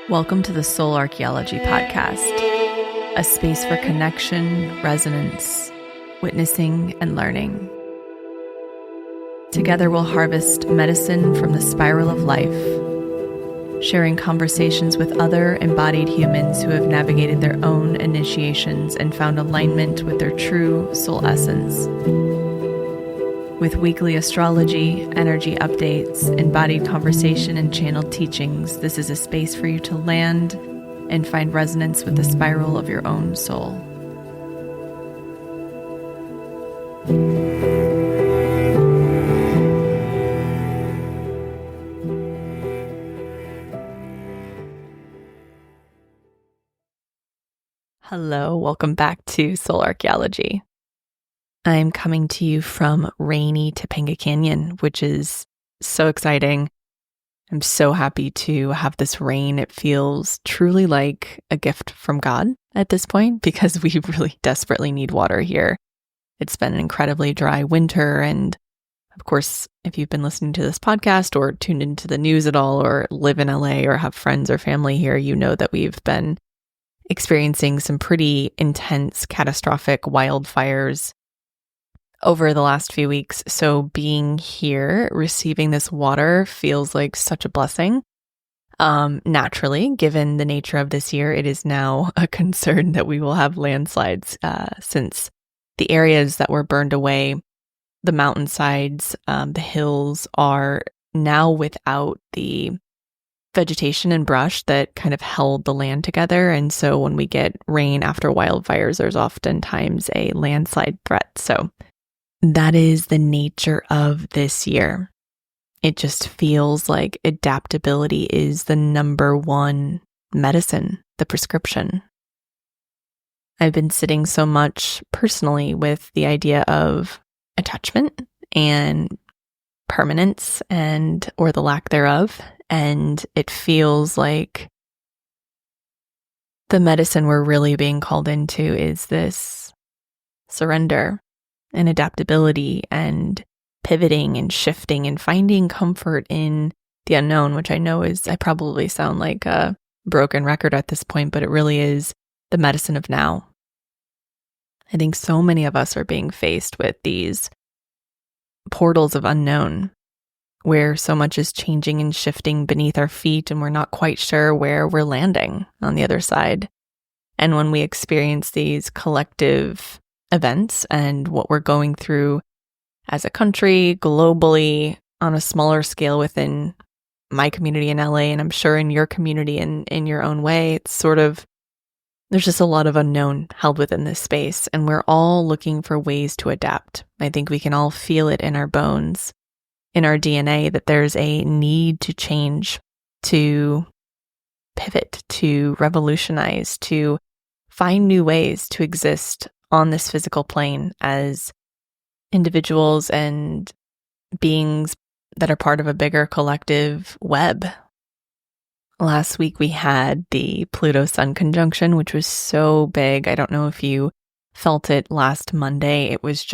Welcome to the Soul Archaeology podcast, a space for connection, resonance, witnessing, and learning. Together we'll harvest medicine from the spiral of life, sharing conversations with other embodied humans who have navigated their own initiations and found alignment with their true soul essence. With weekly astrology, energy updates, embodied conversation, and channeled teachings, this is a space for you to land and find resonance with the spiral of your own soul. Hello, welcome back to Soul Archaeology. I'm coming to you from rainy Topanga Canyon, which is so exciting. I'm so happy to have this rain. It feels truly like a gift from God at this point because we really desperately need water here. It's been an incredibly dry winter. And of course, if you've been listening to this podcast or tuned into the news at all or live in LA or have friends or family here, you know that we've been experiencing some pretty intense, catastrophic wildfires over the last few weeks. So being here, receiving this water feels like such a blessing. Naturally, given the nature of this year, it is now a concern that we will have landslides since the areas that were burned away, the mountainsides, the hills are now without the vegetation and brush that kind of held the land together. And so when we get rain after wildfires, there's oftentimes a landslide threat. So that is the nature of this year. It just feels like adaptability is the number one medicine, the prescription. I've been sitting so much personally with the idea of attachment and permanence or the lack thereof. And it feels like the medicine we're really being called into is this surrender and adaptability and pivoting and shifting and finding comfort in the unknown, which I know I probably sound like a broken record at this point, but it really is the medicine of now. I think so many of us are being faced with these portals of unknown where so much is changing and shifting beneath our feet and we're not quite sure where we're landing on the other side. And when we experience these collective events and what we're going through as a country, globally, on a smaller scale within my community in LA, and I'm sure in your community in your own way, it's sort of, there's just a lot of unknown held within this space, and we're all looking for ways to adapt. I think we can all feel it in our bones, in our DNA, that there's a need to change, to pivot, to revolutionize, to find new ways to exist on this physical plane as individuals and beings that are part of a bigger collective web. Last week we had the Pluto-Sun conjunction, which was so big. I don't know if you felt it last Monday. It was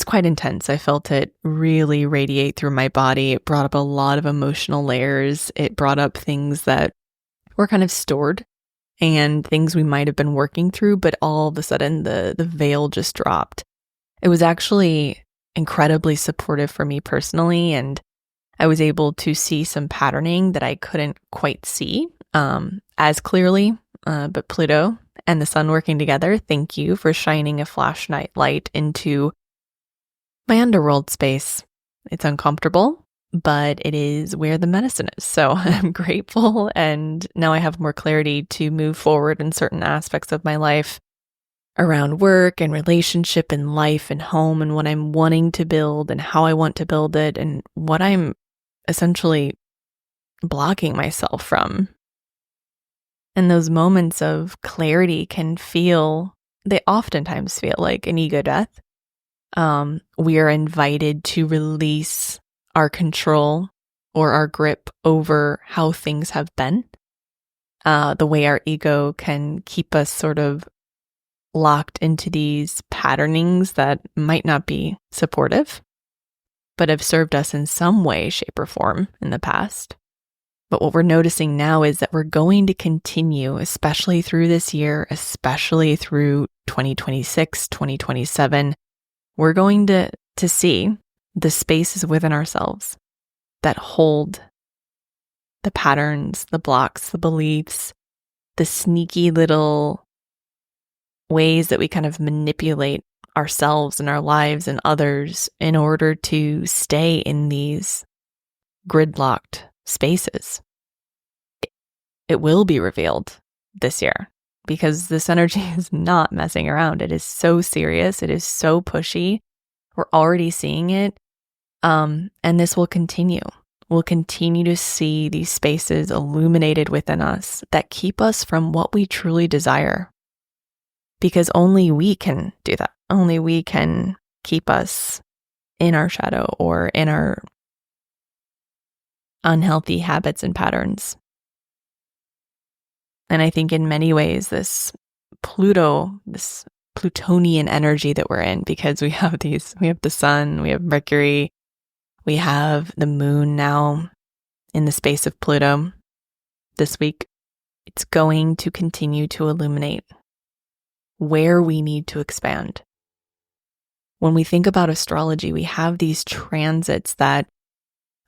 quite intense. I felt it really radiate through my body. It brought up a lot of emotional layers. It brought up things that were kind of stored and things we might have been working through, but all of a sudden the veil just dropped. It was actually incredibly supportive for me personally, and I was able to see some patterning that I couldn't quite see as clearly, but Pluto and the sun working together, thank you for shining a flashlight light into my underworld space. It's uncomfortable, but it is where the medicine is. So I'm grateful. And now I have more clarity to move forward in certain aspects of my life around work and relationship and life and home and what I'm wanting to build and how I want to build it and what I'm essentially blocking myself from. And those moments of clarity they oftentimes feel like an ego death. We are invited to release our control or our grip over how things have been. The way our ego can keep us sort of locked into these patternings that might not be supportive, but have served us in some way, shape, or form in the past. But what we're noticing now is that we're going to continue, especially through this year, especially through 2026, 2027. We're going to see the spaces within ourselves that hold the patterns, the blocks, the beliefs, the sneaky little ways that we kind of manipulate ourselves and our lives and others in order to stay in these gridlocked spaces. It will be revealed this year because this energy is not messing around. It is so serious. It is so pushy. We're already seeing it. And this will continue. We'll continue to see these spaces illuminated within us that keep us from what we truly desire. Because only we can do that. Only we can keep us in our shadow or in our unhealthy habits and patterns. And I think in many ways, this Pluto, this Plutonian energy that we're in, because we have the sun, we have Mercury, we have the moon now in the space of Pluto this week, it's going to continue to illuminate where we need to expand. When we think about astrology, we have these transits that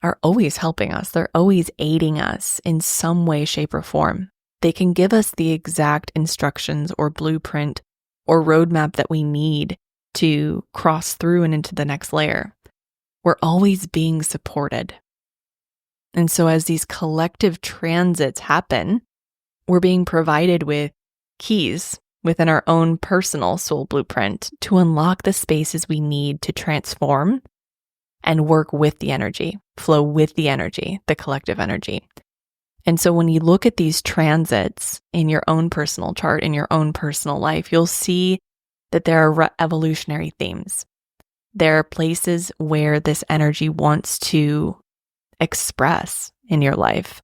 are always helping us. They're always aiding us in some way, shape, or form. They can give us the exact instructions or blueprint or roadmap that we need to cross through and into the next layer. We're always being supported. And so as these collective transits happen, we're being provided with keys within our own personal soul blueprint to unlock the spaces we need to transform and work with the energy, flow with the energy, the collective energy. And so when you look at these transits in your own personal chart, in your own personal life, you'll see that there are evolutionary themes. There are places where this energy wants to express in your life.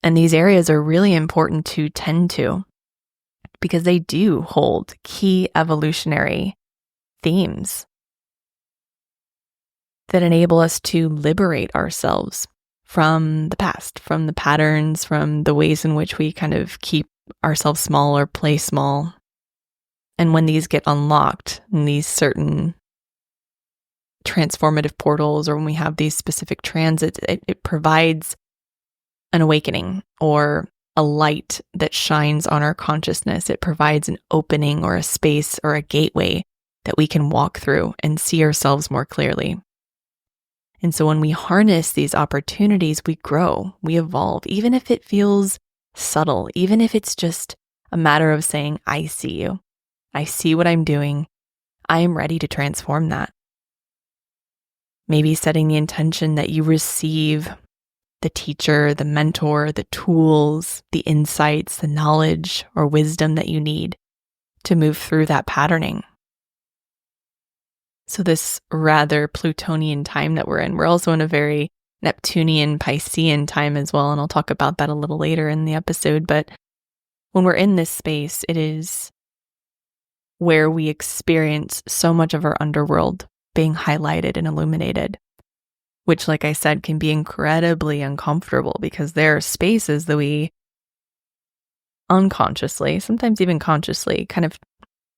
And these areas are really important to tend to because they do hold key evolutionary themes that enable us to liberate ourselves from the past, from the patterns, from the ways in which we kind of keep ourselves small or play small. And when these get unlocked in these certain transformative portals, or when we have these specific transits, it provides an awakening or a light that shines on our consciousness. It provides an opening or a space or a gateway that we can walk through and see ourselves more clearly. And so when we harness these opportunities, we grow, we evolve, even if it feels subtle, even if it's just a matter of saying, I see you. I see what I'm doing. I am ready to transform that. Maybe setting the intention that you receive the teacher, the mentor, the tools, the insights, the knowledge or wisdom that you need to move through that patterning. So this rather Plutonian time that we're in, we're also in a very Neptunian, Piscean time as well, and I'll talk about that a little later in the episode. But when we're in this space, it is where we experience so much of our underworld being highlighted and illuminated, which, like I said, can be incredibly uncomfortable because there are spaces that we unconsciously, sometimes even consciously, kind of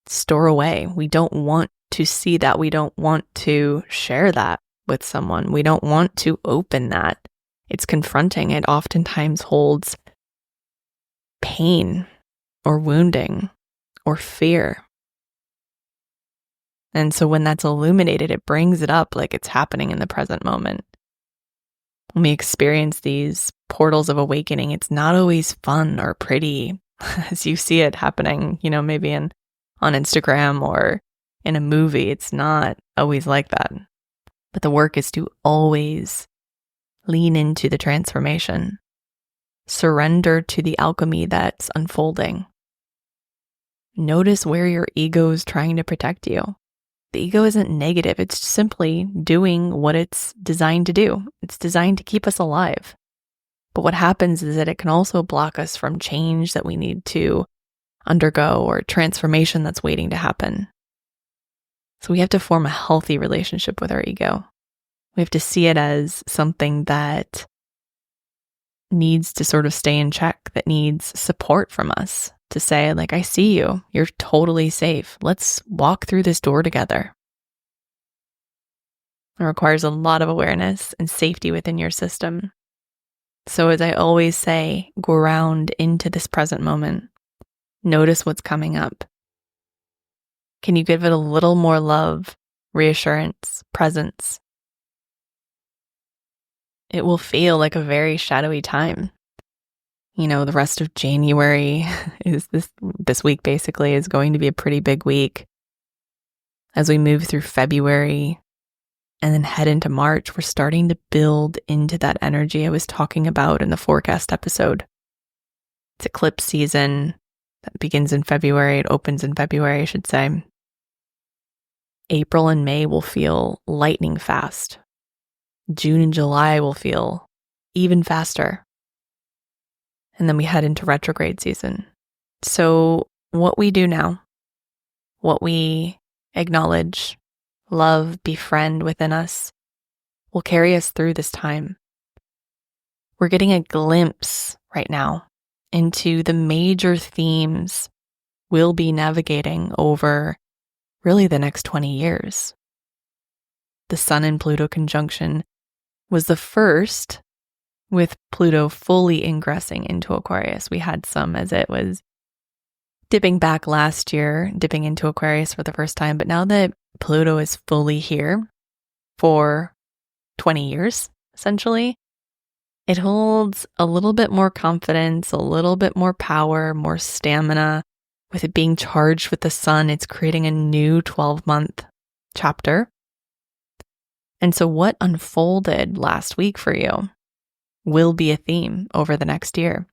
store away. We don't want to see that. We don't want to share that with someone. We don't want to open that. It's confronting. It oftentimes holds pain or wounding or fear. And so when that's illuminated, it brings it up like it's happening in the present moment. When we experience these portals of awakening, it's not always fun or pretty as you see it happening, maybe on Instagram or in a movie. It's not always like that. But the work is to always lean into the transformation, surrender to the alchemy that's unfolding. Notice where your ego is trying to protect you. The ego isn't negative. It's simply doing what it's designed to do. It's designed to keep us alive. But what happens is that it can also block us from change that we need to undergo or transformation that's waiting to happen. So we have to form a healthy relationship with our ego. We have to see it as something that needs to sort of stay in check, that needs support from us to say, like, I see you. You're totally safe. Let's walk through this door together. It requires a lot of awareness and safety within your system. So as I always say, ground into this present moment. Notice what's coming up. Can you give it a little more love, reassurance, presence? It will feel like a very shadowy time. The rest of January is this week basically is going to be a pretty big week. As we move through February and then head into March, we're starting to build into that energy I was talking about in the forecast episode. It's eclipse season that begins in February. It opens in February, I should say. April and May will feel lightning fast. June and July will feel even faster. And then we head into retrograde season. So what we do now, what we acknowledge, love, befriend within us, will carry us through this time. We're getting a glimpse right now into the major themes we'll be navigating over really the next 20 years. The Sun and Pluto conjunction was the first with Pluto fully ingressing into Aquarius. We had some as it was dipping back last year, dipping into Aquarius for the first time. But now that Pluto is fully here for 20 years, essentially, it holds a little bit more confidence, a little bit more power, more stamina. With it being charged with the Sun, it's creating a new 12-month chapter. And so what unfolded last week for you will be a theme over the next year.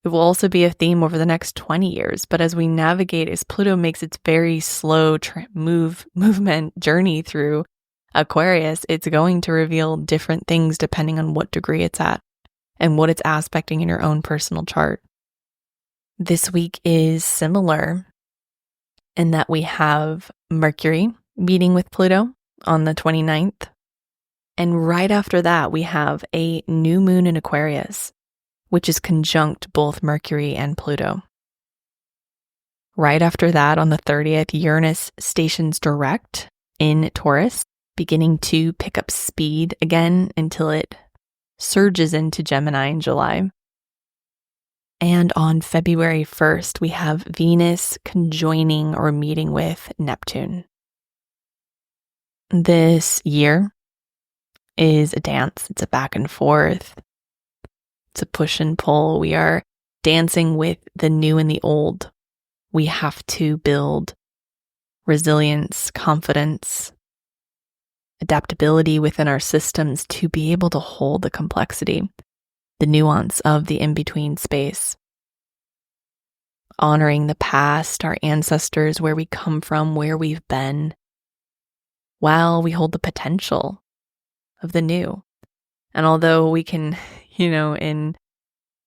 It will also be a theme over the next 20 years. But as we navigate, as Pluto makes its very slow movement journey through Aquarius, it's going to reveal different things depending on what degree it's at and what it's aspecting in your own personal chart. This week is similar in that we have Mercury meeting with Pluto on the 29th. And right after that, we have a new moon in Aquarius, which is conjunct both Mercury and Pluto. Right after that, on the 30th, Uranus stations direct in Taurus, beginning to pick up speed again until it surges into Gemini in July. And on February 1st, we have Venus conjoining or meeting with Neptune. This year is a dance. It's a back and forth. It's a push and pull. We are dancing with the new and the old. We have to build resilience, confidence, adaptability within our systems to be able to hold the complexity, the nuance of the in-between space. Honoring the past, our ancestors, where we come from, where we've been, while we hold the potential of the new. And although we can,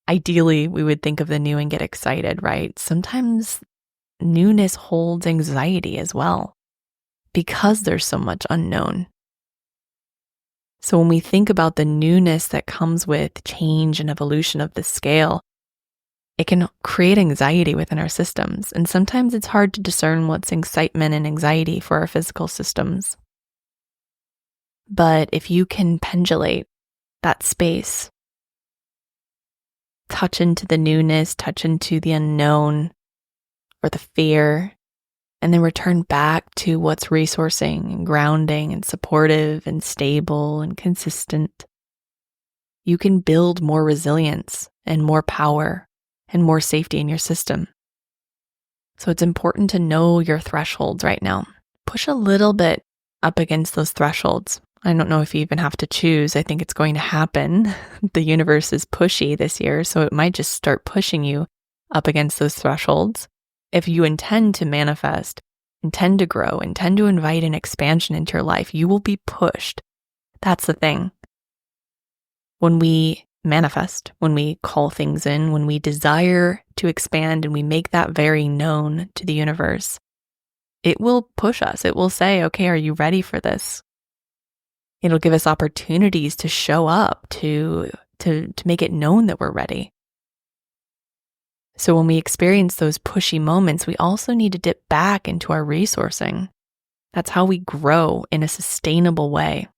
ideally we would think of the new and get excited, right? Sometimes newness holds anxiety as well because there's so much unknown. So when we think about the newness that comes with change and evolution of the scale, it can create anxiety within our systems. And sometimes it's hard to discern what's excitement and anxiety for our physical systems. But if you can pendulate that space, touch into the newness, touch into the unknown or the fear, and then return back to what's resourcing and grounding and supportive and stable and consistent, you can build more resilience and more power and more safety in your system. So it's important to know your thresholds right now. Push a little bit up against those thresholds. I don't know if you even have to choose. I think it's going to happen. The universe is pushy this year, so it might just start pushing you up against those thresholds. If you intend to manifest, intend to grow, intend to invite an expansion into your life, you will be pushed. That's the thing. When we manifest, when we call things in, when we desire to expand and we make that very known to the universe, it will push us. It will say, okay, are you ready for this? It'll give us opportunities to show up, to to make it known that we're ready. So when we experience those pushy moments, we also need to dip back into our resourcing. That's how we grow in a sustainable way.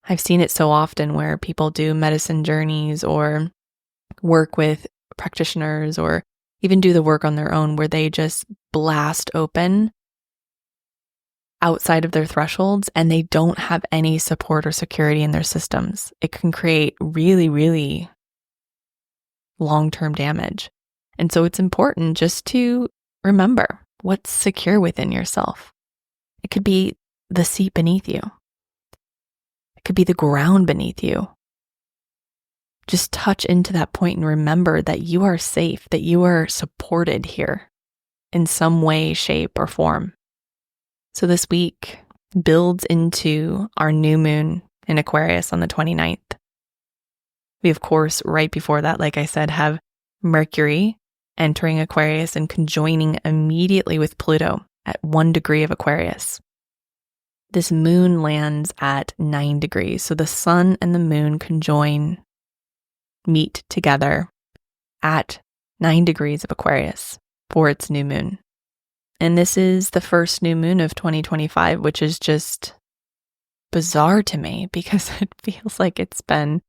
I've seen it so often where people do medicine journeys or work with practitioners or even do the work on their own where they just blast open outside of their thresholds and they don't have any support or security in their systems. It can create really, really long-term damage. And so it's important just to remember what's secure within yourself. It could be the seat beneath you. It could be the ground beneath you. Just touch into that point and remember that you are safe, that you are supported here in some way, shape, or form. So this week builds into our new moon in Aquarius on the 29th. We, of course, right before that, like I said, have Mercury entering Aquarius and conjoining immediately with Pluto at 1 degree of Aquarius. This moon lands at 9 degrees. So the sun and the moon conjoin, meet together at 9 degrees of Aquarius for its new moon. And this is the first new moon of 2025, which is just bizarre to me because it feels like it's been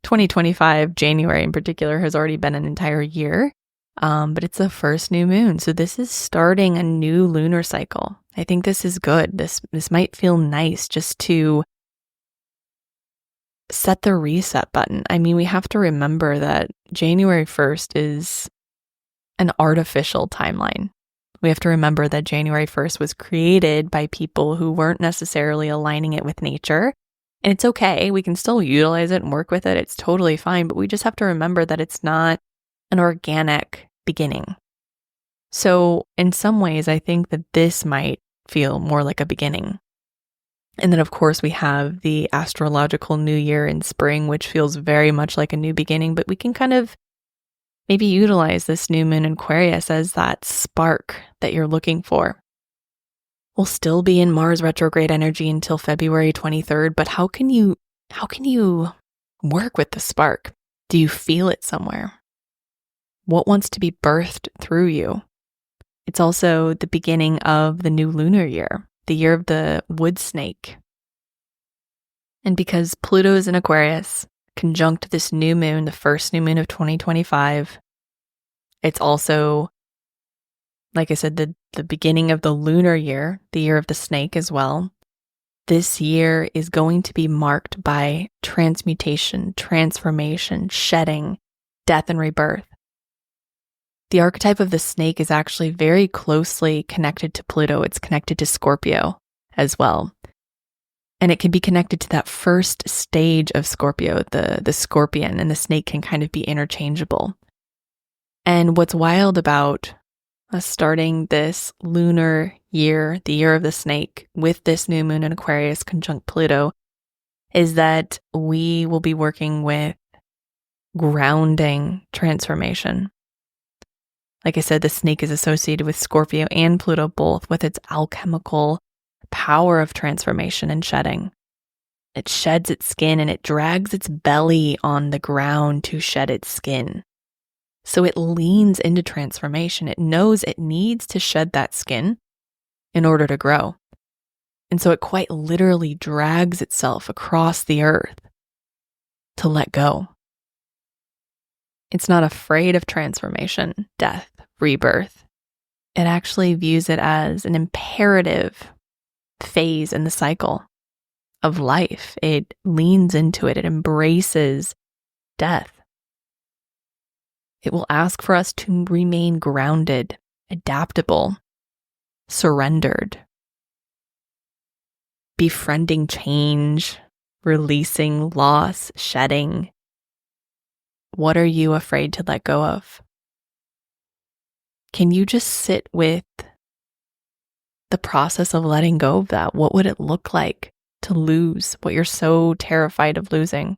2025, January in particular, has already been an entire year. But it's the first new moon. So this is starting a new lunar cycle. I think this is good. This might feel nice just to set the reset button. I mean, we have to remember that January 1st is an artificial timeline. We have to remember that January 1st was created by people who weren't necessarily aligning it with nature. And it's okay. We can still utilize it and work with it. It's totally fine. But we just have to remember that it's not an organic beginning. So in some ways, I think that this might feel more like a beginning. And then, of course, we have the astrological new year in spring, which feels very much like a new beginning. But we can kind of maybe utilize this new moon in Aquarius as that spark that you're looking for. We'll still be in Mars retrograde energy until February 23rd, but how can you work with the spark? Do you feel it somewhere? What wants to be birthed through you? It's also the beginning of the new lunar year, the year of the wood snake. And because Pluto is in Aquarius, conjunct this new moon, the first new moon of 2025, it's also, like I said, the beginning of the lunar year, the year of the snake as well. This year is going to be marked by transmutation, transformation, shedding, death, and rebirth. The archetype of the snake is actually very closely connected to Pluto. It's connected to Scorpio as well. And it can be connected to that first stage of Scorpio, the scorpion, and the snake can kind of be interchangeable. And what's wild about us starting this lunar year, the year of the snake, with this new moon in Aquarius conjunct Pluto, is that we will be working with grounding transformation. Like I said, the snake is associated with Scorpio and Pluto both with its alchemical power of transformation and shedding. It sheds its skin and it drags its belly on the ground to shed its skin. So it leans into transformation. It knows it needs to shed that skin in order to grow. And so it quite literally drags itself across the earth to let go. It's not afraid of transformation, death, rebirth. It actually views it as an imperative phase in the cycle of life. It leans into it. It embraces death. It will ask for us to remain grounded, adaptable, surrendered, befriending change, releasing loss, shedding. What are you afraid to let go of? Can you just sit with the process of letting go of that? What would it look like to lose what you're so terrified of losing?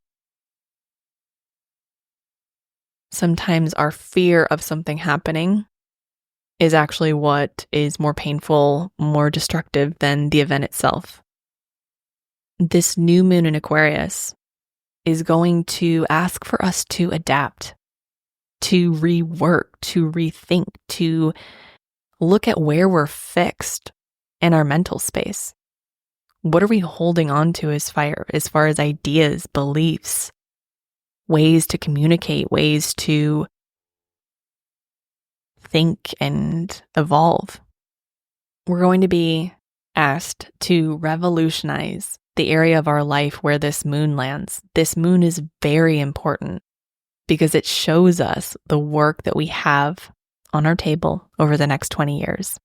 Sometimes our fear of something happening is actually what is more painful, more destructive than the event itself. This new moon in Aquarius is going to ask for us to adapt, to rework, to rethink, to look at where we're fixed in our mental space. What are we holding on to as far as ideas, beliefs, ways to communicate, ways to think and evolve? We're going to be asked to revolutionize the area of our life where this moon lands. This moon is very important because it shows us the work that we have on our table over the next 20 years.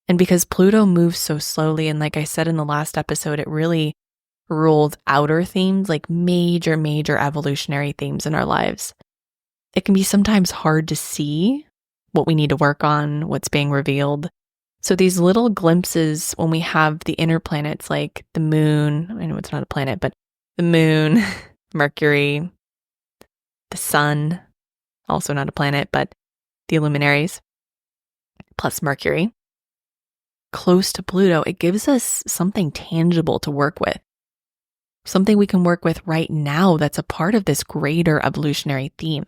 And because Pluto moves so slowly, and like I said in the last episode, it really rules outer themes, like major evolutionary themes in our lives. It can be sometimes hard to see what we need to work on, what's being revealed. So these little glimpses when we have the inner planets like the moon, I know it's not a planet, but the moon, Mercury, the sun, also not a planet, but the luminaries, plus Mercury, close to Pluto, it gives us something tangible to work with. Something we can work with right now that's a part of this greater evolutionary theme.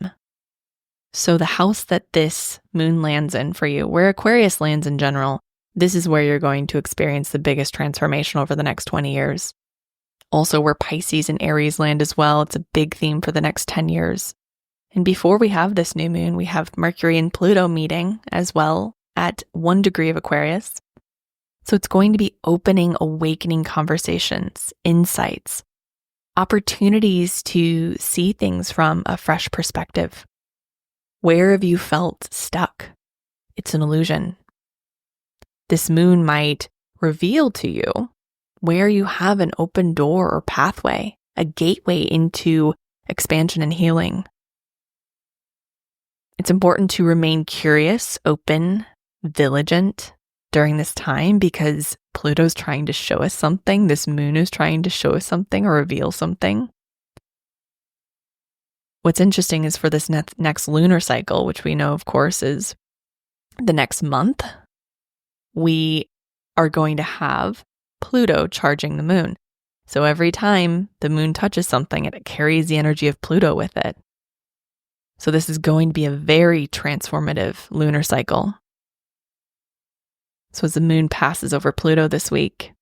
So the house that this moon lands in for you, where Aquarius lands in general, this is where you're going to experience the biggest transformation over the next 20 years. Also where Pisces and Aries land as well, it's a big theme for the next 10 years. And before we have this new moon, we have Mercury and Pluto meeting as well at 1 degree of Aquarius. So it's going to be opening, awakening conversations, insights, opportunities to see things from a fresh perspective. Where have you felt stuck? It's an illusion. This moon might reveal to you where you have an open door or pathway, a gateway into expansion and healing. It's important to remain curious, open, vigilant during this time because Pluto's trying to show us something. This moon is trying to show us something or reveal something. What's interesting is for this next lunar cycle, which we know, of course, is the next month, we are going to have Pluto charging the moon. So every time the moon touches something, it carries the energy of Pluto with it. So this is going to be a very transformative lunar cycle. So as the moon passes over Pluto this week,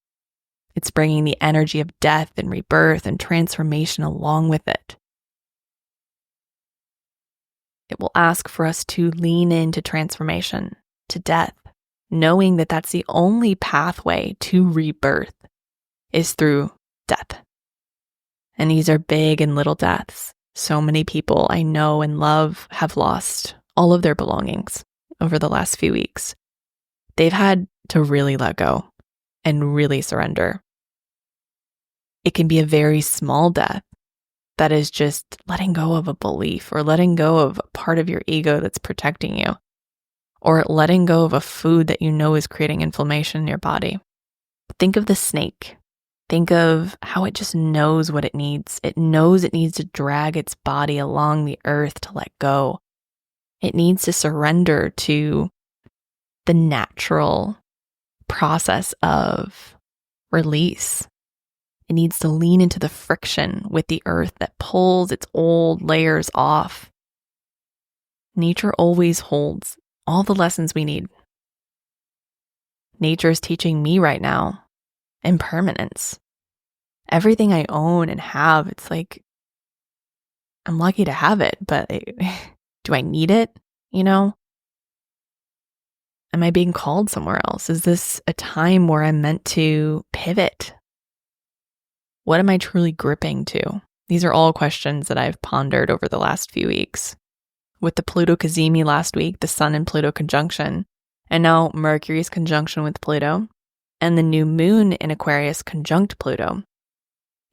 it's bringing the energy of death and rebirth and transformation along with it. It will ask for us to lean into transformation, to death, knowing that that's the only pathway to rebirth is through death. And these are big and little deaths. So many people I know and love have lost all of their belongings over the last few weeks. They've had to really let go and really surrender. It can be a very small death that is just letting go of a belief or letting go of a part of your ego that's protecting you, or letting go of a food that you know is creating inflammation in your body. Think of the snake. Think of how it just knows what it needs. It knows it needs to drag its body along the earth to let go. It needs to surrender to the natural process of release. It needs to lean into the friction with the earth that pulls its old layers off. Nature always holds all the lessons we need. Nature is teaching me right now impermanence. Everything I own and have, it's like, I'm lucky to have it, but do I need it? You know? Am I being called somewhere else? Is this a time where I'm meant to pivot? What am I truly gripping to? These are all questions that I've pondered over the last few weeks. With the Pluto Cazimi last week, the Sun and Pluto conjunction, and now Mercury's conjunction with Pluto, and the new moon in Aquarius conjunct Pluto.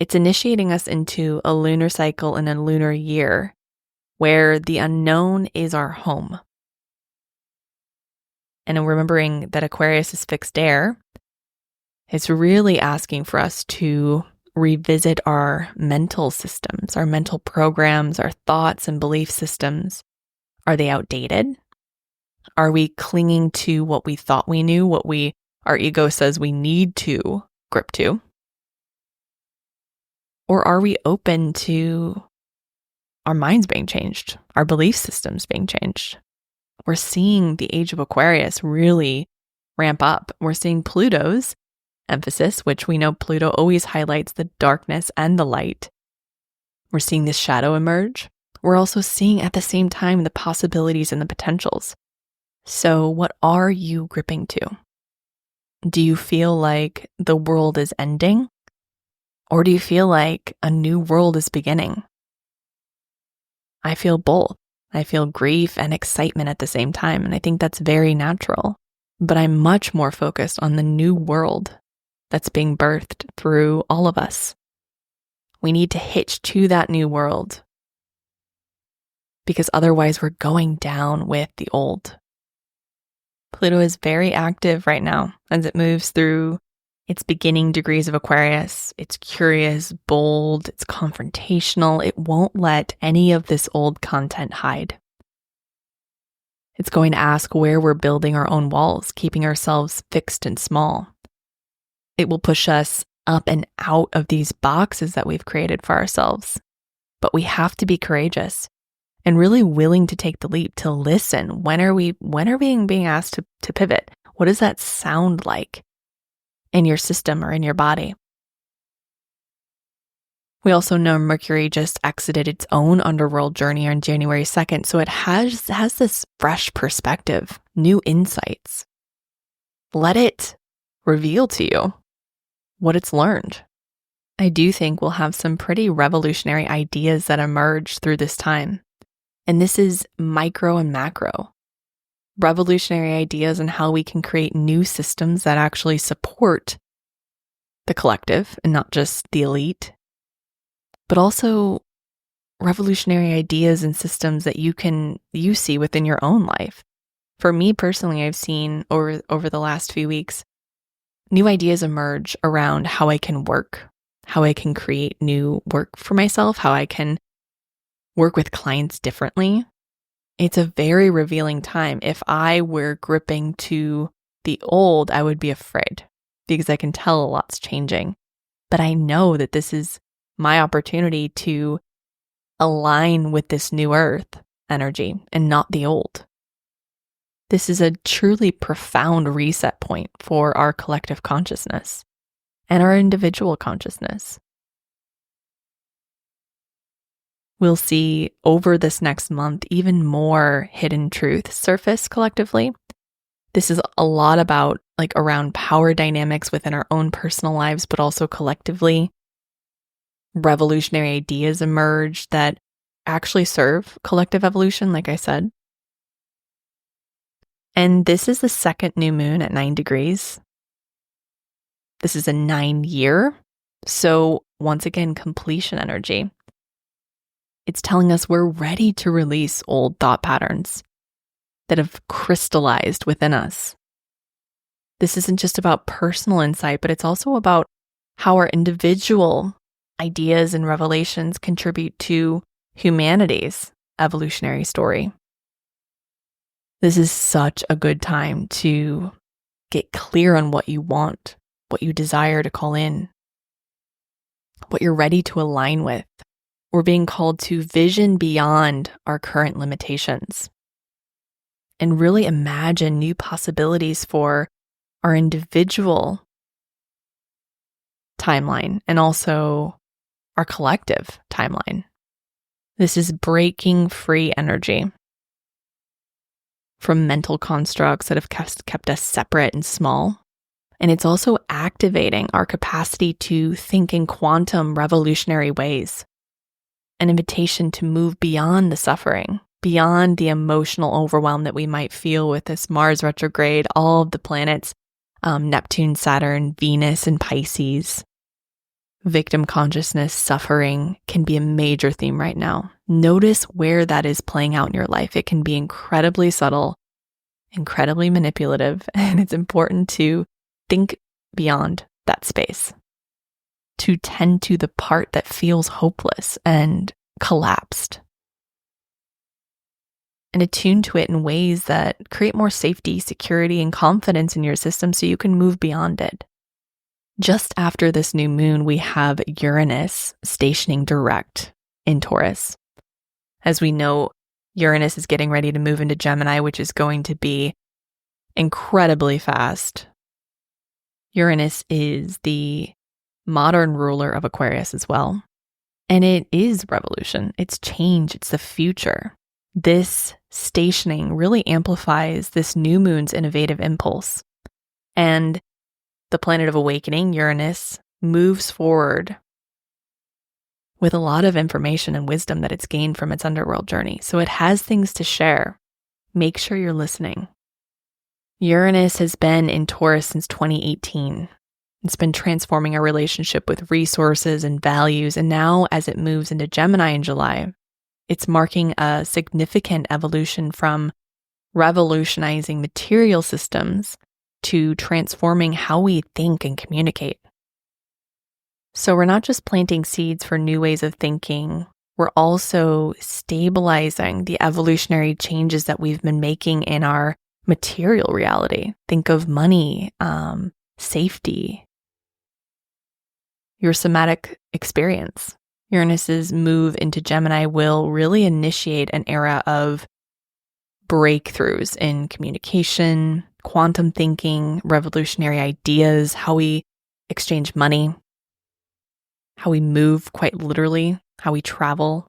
It's initiating us into a lunar cycle and a lunar year where the unknown is our home. And remembering that Aquarius is fixed air, it's really asking for us to revisit our mental systems, our mental programs, our thoughts and belief systems. Are they outdated? Are we clinging to what we thought we knew, what our ego says we need to grip to? Or are we open to our minds being changed, our belief systems being changed? We're seeing the age of Aquarius really ramp up. We're seeing Pluto's emphasis, which we know Pluto always highlights the darkness and the light. We're seeing this shadow emerge. We're also seeing at the same time the possibilities and the potentials. So what are you gripping to? Do you feel like the world is ending? Or do you feel like a new world is beginning? I feel both. I feel grief and excitement at the same time, and I think that's very natural. But I'm much more focused on the new world that's being birthed through all of us. We need to hitch to that new world because otherwise we're going down with the old. Pluto is very active right now as it moves through its beginning degrees of Aquarius. It's curious, bold, it's confrontational. It won't let any of this old content hide. It's going to ask where we're building our own walls, keeping ourselves fixed and small. It will push us up and out of these boxes that we've created for ourselves. But we have to be courageous and really willing to take the leap, to listen. When are we being asked to pivot? What does that sound like in your system or in your body? We also know Mercury just exited its own underworld journey on January 2nd, so it has this fresh perspective, new insights. Let it reveal to you what it's learned. I do think we'll have some pretty revolutionary ideas that emerge through this time. And this is micro and macro. Revolutionary ideas on how we can create new systems that actually support the collective and not just the elite, but also revolutionary ideas and systems that you see within your own life. For me personally, I've seen over the last few weeks, new ideas emerge around how I can work, how I can create new work for myself, how I can work with clients differently. It's a very revealing time. If I were gripping to the old, I would be afraid because I can tell a lot's changing. But I know that this is my opportunity to align with this new earth energy and not the old. This is a truly profound reset point for our collective consciousness and our individual consciousness. We'll see over this next month even more hidden truth surface collectively. This is a lot about around power dynamics within our own personal lives, but also collectively. Revolutionary ideas emerge that actually serve collective evolution, like I said. And this is the second new moon at 9 degrees. This is a 9-year. So once again, completion energy. It's telling us we're ready to release old thought patterns that have crystallized within us. This isn't just about personal insight, but it's also about how our individual ideas and revelations contribute to humanity's evolutionary story. This is such a good time to get clear on what you want, what you desire to call in, what you're ready to align with. We're being called to vision beyond our current limitations and really imagine new possibilities for our individual timeline and also our collective timeline. This is breaking free energy from mental constructs that have kept us separate and small. And it's also activating our capacity to think in quantum revolutionary ways. An invitation to move beyond the suffering, beyond the emotional overwhelm that we might feel with this Mars retrograde, all of the planets, Neptune, Saturn, Venus, and Pisces. Victim consciousness, suffering can be a major theme right now. Notice where that is playing out in your life. It can be incredibly subtle, incredibly manipulative, and it's important to think beyond that space, to tend to the part that feels hopeless and collapsed, and attune to it in ways that create more safety, security, and confidence in your system so you can move beyond it. Just after this new moon, we have Uranus stationing direct in Taurus. As we know, Uranus is getting ready to move into Gemini, which is going to be incredibly fast. Uranus is the modern ruler of Aquarius as well. And it is revolution. It's change. It's the future. This stationing really amplifies this new moon's innovative impulse. And the planet of awakening, Uranus, moves forward with a lot of information and wisdom that it's gained from its underworld journey. So it has things to share. Make sure you're listening. Uranus has been in Taurus since 2018. It's been transforming our relationship with resources and values. And now as it moves into Gemini in July, it's marking a significant evolution from revolutionizing material systems to transforming how we think and communicate. So we're not just planting seeds for new ways of thinking, we're also stabilizing the evolutionary changes that we've been making in our material reality. Think of money, safety, your somatic experience. Uranus's move into Gemini will really initiate an era of breakthroughs in communication, quantum thinking, revolutionary ideas, how we exchange money, how we move quite literally, how we travel.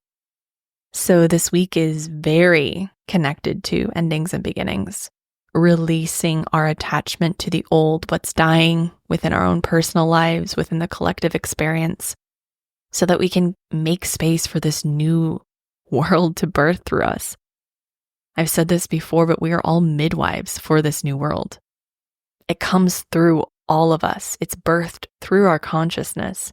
So this week is very connected to endings and beginnings, releasing our attachment to the old, what's dying within our own personal lives, within the collective experience, so that we can make space for this new world to birth through us. I've said this before, but we are all midwives for this new world. It comes through all of us. It's birthed through our consciousness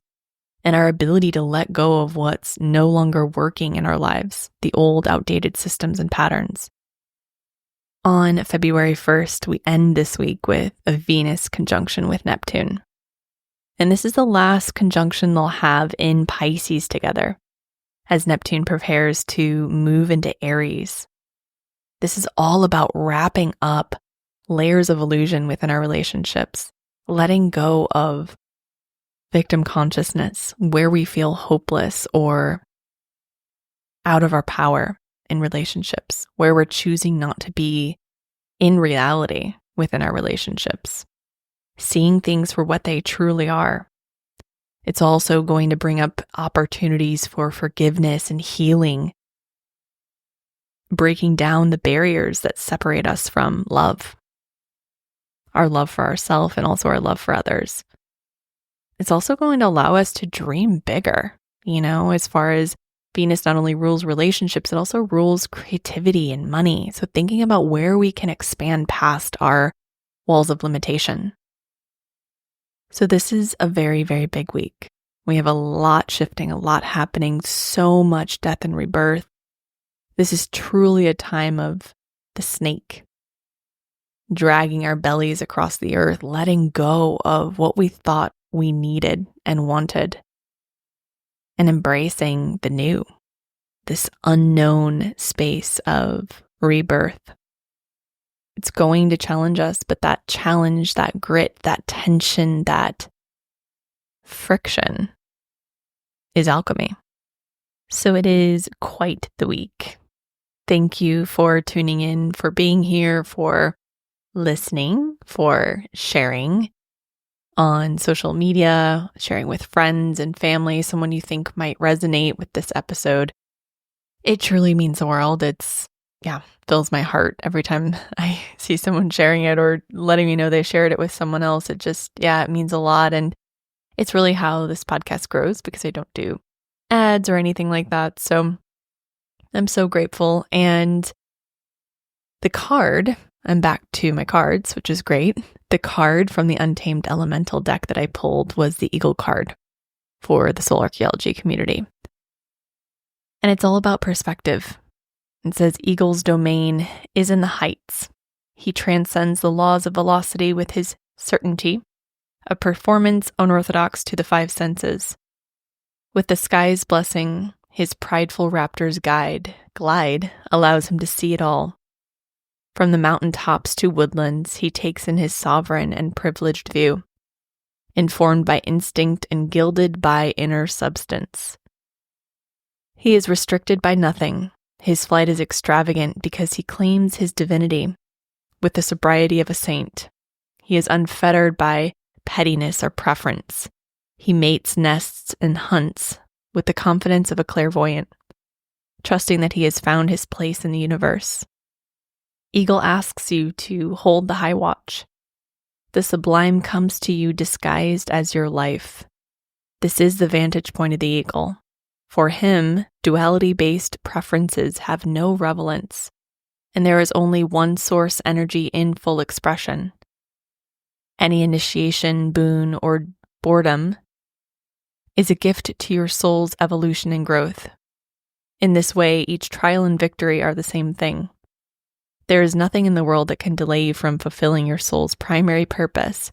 and our ability to let go of what's no longer working in our lives, the old, outdated systems and patterns. On February 1st, we end this week with a Venus conjunction with Neptune. And this is the last conjunction they'll have in Pisces together, as Neptune prepares to move into Aries. This is all about wrapping up layers of illusion within our relationships, letting go of victim consciousness, where we feel hopeless or out of our power in relationships, where we're choosing not to be in reality within our relationships, seeing things for what they truly are. It's also going to bring up opportunities for forgiveness and healing, breaking down the barriers that separate us from love, our love for ourselves and also our love for others. It's also going to allow us to dream bigger, as far as Venus not only rules relationships, it also rules creativity and money. So thinking about where we can expand past our walls of limitation. So this is a very, very big week. We have a lot shifting, a lot happening, so much death and rebirth. This is truly a time of the snake, dragging our bellies across the earth, letting go of what we thought we needed and wanted, and embracing the new, this unknown space of rebirth. It's going to challenge us, but that challenge, that grit, that tension, that friction is alchemy. So it is quite the week. Thank you for tuning in, for being here, for listening, for sharing on social media, sharing with friends and family, someone you think might resonate with this episode. It truly means the world. Fills my heart every time I see someone sharing it or letting me know they shared it with someone else. It means a lot. And it's really how this podcast grows, because I don't do ads or anything like that. So I'm so grateful. And the card, I'm back to my cards, which is great. The card from the Untamed Elemental deck that I pulled was the Eagle card for the Soul Archaeology community. And it's all about perspective. It says, Eagle's domain is in the heights. He transcends the laws of velocity with his certainty, a performance unorthodox to the five senses. With the sky's blessing, his prideful raptor's glide allows him to see it all. From the mountain tops to woodlands, he takes in his sovereign and privileged view. informed by instinct and gilded by inner substance. He is restricted by nothing. His flight is extravagant because he claims his divinity with the sobriety of a saint. He is unfettered by pettiness or preference. He mates, nests, and hunts with the confidence of a clairvoyant, trusting that he has found his place in the universe. Eagle asks you to hold the high watch. The sublime comes to you disguised as your life. This is the vantage point of the eagle. For him, duality-based preferences have no relevance, and there is only one source energy in full expression. Any initiation, boon, or boredom is a gift to your soul's evolution and growth. In this way, each trial and victory are the same thing. There is nothing in the world that can delay you from fulfilling your soul's primary purpose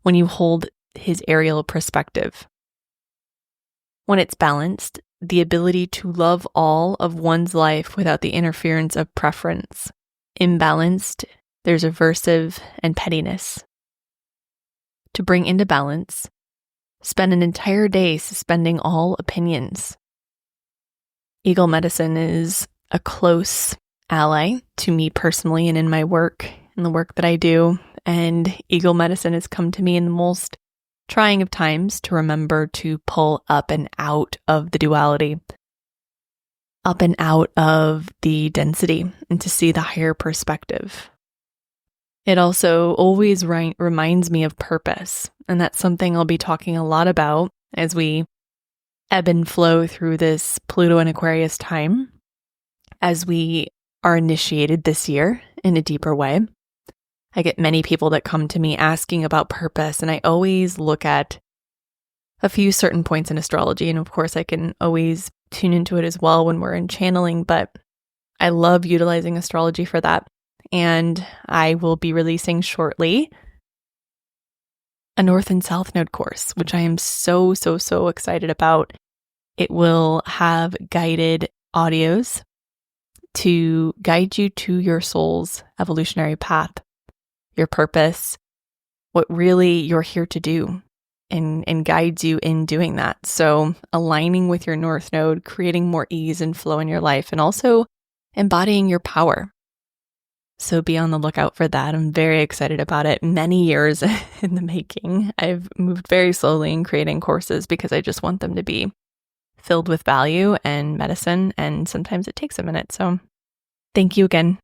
when you hold his aerial perspective. When it's balanced, the ability to love all of one's life without the interference of preference. Imbalanced, there's aversive and pettiness. To bring into balance, spend an entire day suspending all opinions. Eagle medicine is a close ally to me personally and in my work and the work that I do. And eagle medicine has come to me in the most trying of times to remember to pull up and out of the duality, up and out of the density, and to see the higher perspective. It also always reminds me of purpose, and that's something I'll be talking a lot about as we ebb and flow through this Pluto and Aquarius time, as we are initiated this year in a deeper way. I get many people that come to me asking about purpose, and I always look at a few certain points in astrology, and of course I can always tune into it as well when we're in channeling, but I love utilizing astrology for that. And I will be releasing shortly a North and South Node course, which I am so excited about. It will have guided audios to guide you to your soul's evolutionary path, your purpose, what really you're here to do, and guides you in doing that. So aligning with your North Node, creating more ease and flow in your life, and also embodying your power. So be on the lookout for that. I'm very excited about it. Many years in the making. I've moved very slowly in creating courses because I just want them to be filled with value and medicine, and sometimes it takes a minute. So thank you again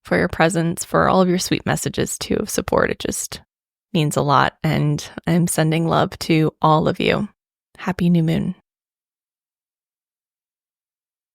for your presence, for all of your sweet messages too of support. It just means a lot, and I'm sending love to all of you. Happy new moon.